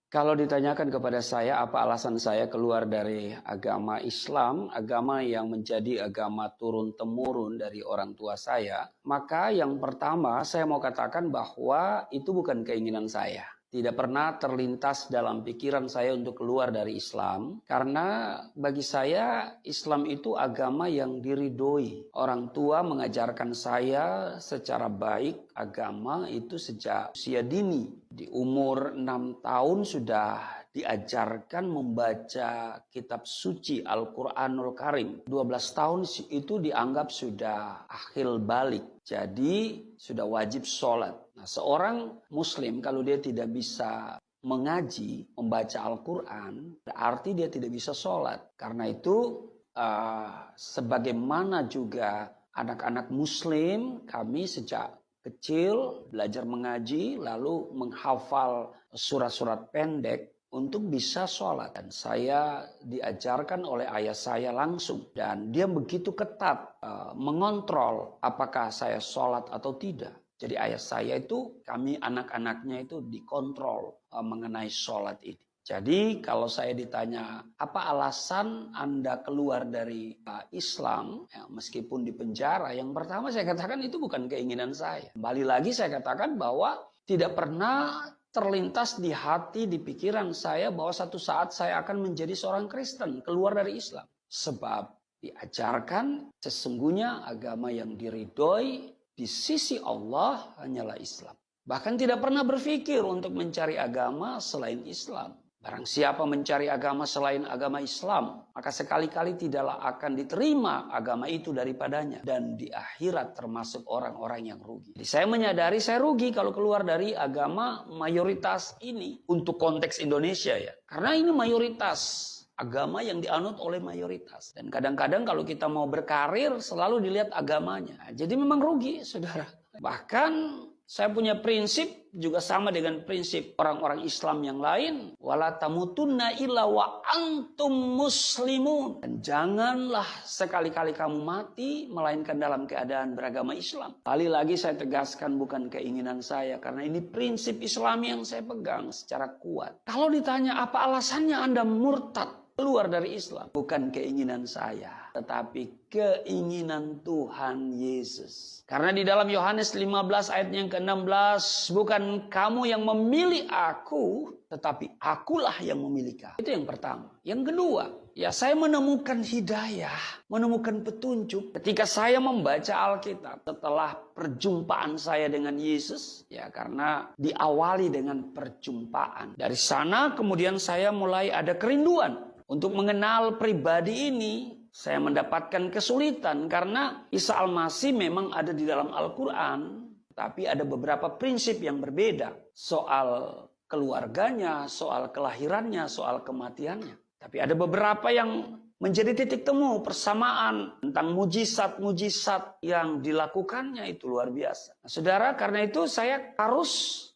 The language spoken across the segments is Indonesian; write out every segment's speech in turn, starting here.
Kalau ditanyakan kepada saya apa alasan saya keluar dari agama Islam, agama yang menjadi agama turun-temurun dari orang tua saya, maka yang pertama saya mau katakan bahwa itu bukan keinginan saya. Tidak pernah terlintas dalam pikiran saya untuk keluar dari Islam, karena bagi saya Islam itu agama yang diridhoi. Orang tua mengajarkan saya secara baik agama itu sejak usia dini. Di umur 6 tahun sudah diajarkan membaca kitab suci Al-Quranul Karim. 12 tahun itu dianggap sudah akhil balik. Jadi sudah wajib sholat. Nah, seorang muslim kalau dia tidak bisa mengaji, membaca Al-Quran, berarti dia tidak bisa sholat. Karena itu sebagaimana juga anak-anak muslim, kami sejak kecil belajar mengaji, lalu menghafal surat-surat pendek untuk bisa sholat. Dan saya diajarkan oleh ayah saya langsung. Dan dia begitu ketat mengontrol apakah saya sholat atau tidak. Jadi ayah saya itu, kami anak-anaknya itu dikontrol mengenai sholat ini. Jadi kalau saya ditanya apa alasan Anda keluar dari Islam, ya, meskipun di penjara, yang pertama saya katakan itu bukan keinginan saya. Kembali lagi saya katakan bahwa tidak pernah terlintas di hati, di pikiran saya bahwa satu saat saya akan menjadi seorang Kristen, keluar dari Islam. Sebab diajarkan sesungguhnya agama yang diridhoi di sisi Allah hanyalah Islam. Bahkan tidak pernah berpikir untuk mencari agama selain Islam. Barang siapa mencari agama selain agama Islam, maka sekali-kali tidaklah akan diterima agama itu daripadanya. Dan di akhirat termasuk orang-orang yang rugi. Jadi saya menyadari saya rugi kalau keluar dari agama mayoritas ini. Untuk konteks Indonesia ya. Karena ini mayoritas. Agama yang dianut oleh mayoritas. Dan kadang-kadang kalau kita mau berkarir selalu dilihat agamanya. Jadi memang rugi saudara. Bahkan saya punya prinsip juga sama dengan prinsip orang-orang Islam yang lain. Wala tamutunna illa wa antum muslimun. Dan janganlah sekali-kali kamu mati melainkan dalam keadaan beragama Islam. Kali lagi saya tegaskan bukan keinginan saya. Karena ini prinsip Islam yang saya pegang secara kuat. Kalau ditanya apa alasannya Anda murtad keluar dari Islam? Bukan keinginan saya, tetapi keinginan Tuhan Yesus. Karena di dalam Yohanes 15 ayat yang ke-16, bukan kamu yang memilih aku, tetapi akulah yang memilih kamu. Itu yang pertama. Yang kedua, ya saya menemukan hidayah, menemukan petunjuk ketika saya membaca Alkitab setelah perjumpaan saya dengan Yesus, ya karena diawali dengan perjumpaan. Dari sana kemudian saya mulai ada kerinduan untuk mengenal pribadi ini. Saya mendapatkan kesulitan karena Isa Al-Masih memang ada di dalam Al-Quran. Tapi ada beberapa prinsip yang berbeda. Soal keluarganya, soal kelahirannya, soal kematiannya. Tapi ada beberapa yang menjadi titik temu persamaan tentang mujizat-mujizat yang dilakukannya itu luar biasa. Nah, saudara, karena itu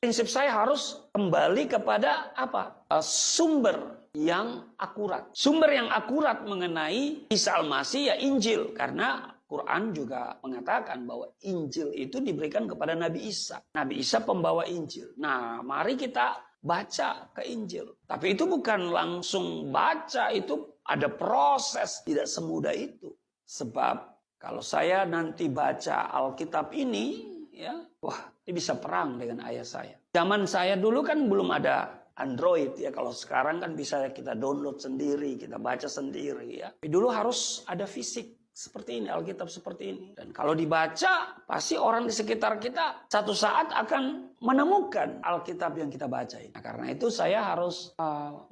prinsip saya harus kembali kepada apa? Sumber yang akurat. Sumber yang akurat mengenai Isa Al-Masih ya Injil. Karena Quran juga mengatakan bahwa Injil itu diberikan kepada Nabi Isa. Nabi Isa pembawa Injil. Nah, mari kita baca ke Injil. Tapi itu bukan langsung baca, itu ada proses, tidak semudah itu. Sebab kalau saya nanti baca Alkitab ini, ya, wah, ini bisa perang dengan ayah saya. Zaman saya dulu kan belum ada Android ya, kalau sekarang kan bisa kita download sendiri, kita baca sendiri ya. Tapi dulu harus ada fisik seperti ini, Alkitab seperti ini. Dan kalau dibaca, pasti orang di sekitar kita satu saat akan menemukan Alkitab yang kita baca ini. Nah, karena itu saya harus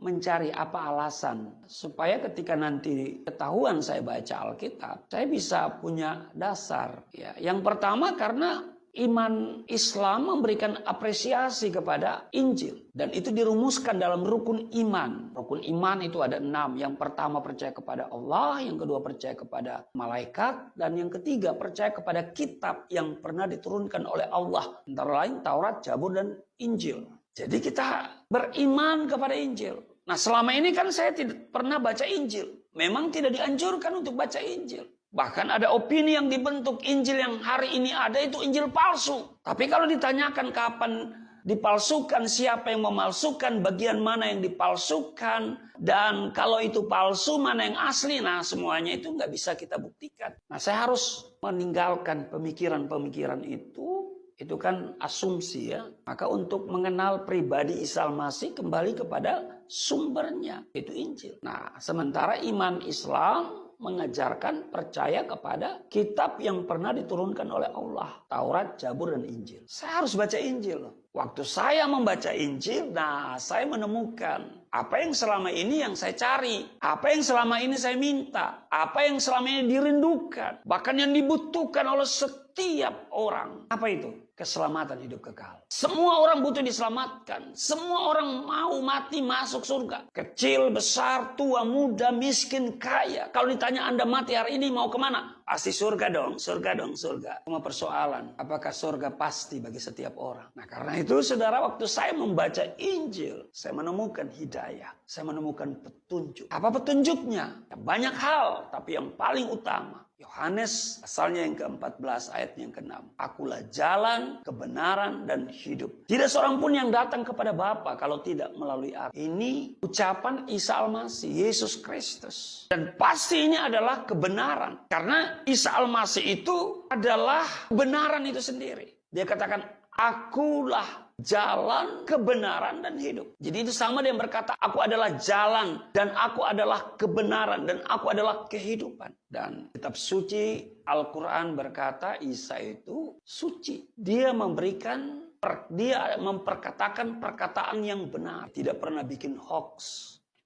mencari apa alasan supaya ketika nanti ketahuan saya baca Alkitab, saya bisa punya dasar. Ya, yang pertama karena iman Islam memberikan apresiasi kepada Injil. Dan itu dirumuskan dalam rukun iman. Rukun iman itu ada 6. Yang pertama percaya kepada Allah. Yang kedua percaya kepada malaikat. Dan yang ketiga percaya kepada kitab yang pernah diturunkan oleh Allah. Antara lain Taurat, Zabur, dan Injil. Jadi kita beriman kepada Injil. Nah selama ini kan saya tidak pernah baca Injil. Memang tidak dianjurkan untuk baca Injil. Bahkan ada opini yang dibentuk Injil yang hari ini ada itu Injil palsu. Tapi kalau ditanyakan kapan dipalsukan, siapa yang memalsukan, bagian mana yang dipalsukan, dan kalau itu palsu mana yang asli. Nah, semuanya itu nggak bisa kita buktikan. Nah, saya harus meninggalkan pemikiran-pemikiran itu kan asumsi ya. Maka untuk mengenal pribadi Isa Al-Masih kembali kepada sumbernya, itu Injil. Nah, sementara iman Islam mengajarkan percaya kepada kitab yang pernah diturunkan oleh Allah. Taurat, Zabur, dan Injil. Saya harus baca Injil. Waktu saya membaca Injil, nah saya menemukan apa yang selama ini yang saya cari. Apa yang selama ini saya minta. Apa yang selama ini dirindukan. Bahkan yang dibutuhkan oleh setiap orang. Apa itu? Keselamatan hidup kekal. Semua orang butuh diselamatkan. Semua orang mau mati masuk surga. Kecil, besar, tua, muda, miskin, kaya. Kalau ditanya Anda mati hari ini mau kemana? Pasti surga dong, surga dong, surga. Cuma persoalan, apakah surga pasti bagi setiap orang? Nah, karena itu saudara, waktu saya membaca Injil, saya menemukan hidayah. Saya menemukan petunjuk. Apa petunjuknya? Banyak hal, tapi yang paling utama, Yohanes asalnya yang ke-14 ayat yang ke-6. Akulah jalan, kebenaran, dan hidup. Tidak seorang pun yang datang kepada Bapa kalau tidak melalui aku. Ini ucapan Isa Al-Masih, Yesus Kristus. Dan pasti ini adalah kebenaran. Karena Isa Al-Masih itu adalah kebenaran itu sendiri. Dia katakan, akulah jalan, kebenaran, dan hidup. Jadi itu sama dia berkata, aku adalah jalan, dan aku adalah kebenaran, dan aku adalah kehidupan. Dan kitab suci Al-Quran berkata Isa itu suci. Dia memperkatakan perkataan yang benar. Tidak pernah bikin hoax.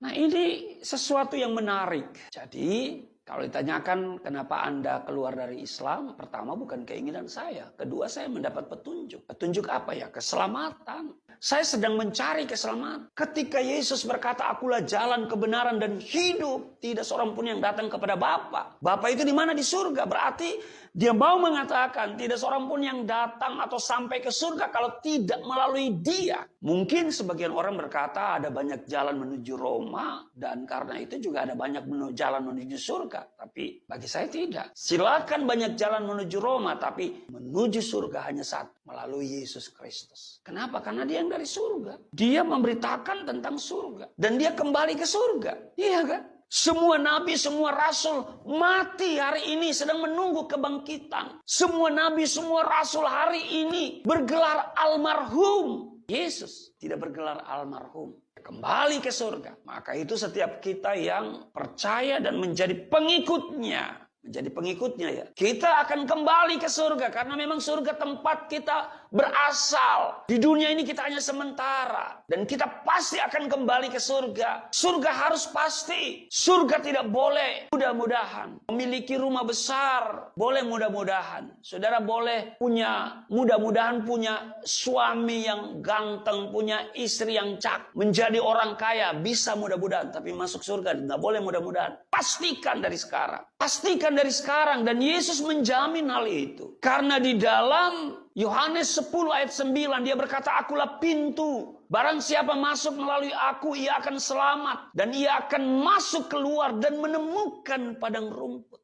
Nah, ini sesuatu yang menarik. Jadi kalau ditanyakan kenapa Anda keluar dari Islam, pertama bukan keinginan saya. Kedua, saya mendapat petunjuk. Petunjuk apa ya? Keselamatan. Saya sedang mencari keselamatan. Ketika Yesus berkata, akulah jalan, kebenaran, dan hidup. Tidak seorang pun yang datang kepada Bapa. Bapa itu di mana? Di surga. Berarti dia mau mengatakan tidak seorang pun yang datang atau sampai ke surga kalau tidak melalui dia. Mungkin sebagian orang berkata ada banyak jalan menuju Roma. Dan karena itu juga ada banyak jalan menuju surga. Tapi bagi saya tidak. Silakan banyak jalan menuju Roma. Tapi menuju surga hanya satu. Melalui Yesus Kristus. Kenapa? Karena dia yang dari surga. Dia memberitakan tentang surga. Dan dia kembali ke surga. Iya kan? Semua nabi, semua rasul mati hari ini sedang menunggu kebangkitan. Semua nabi, semua rasul hari ini bergelar almarhum. Yesus tidak bergelar almarhum. Kembali ke surga. Maka itu setiap kita yang percaya dan menjadi pengikutnya. Ya. Kita akan kembali ke surga. Karena memang surga tempat kita berasal. Di dunia ini kita hanya sementara. Dan kita pasti akan kembali ke surga. Surga harus pasti. Surga tidak boleh mudah-mudahan. Memiliki rumah besar. Boleh mudah-mudahan. Saudara boleh mudah-mudahan punya suami yang ganteng. Punya istri yang cakep. Menjadi orang kaya. Bisa mudah-mudahan. Tapi masuk surga tidak boleh mudah-mudahan. Pastikan dari sekarang. Dan Yesus menjamin hal itu. Karena di dalam Yohanes 10 ayat 9 dia berkata, akulah pintu. Barang siapa masuk melalui aku, ia akan selamat. Dan ia akan masuk keluar dan menemukan padang rumput.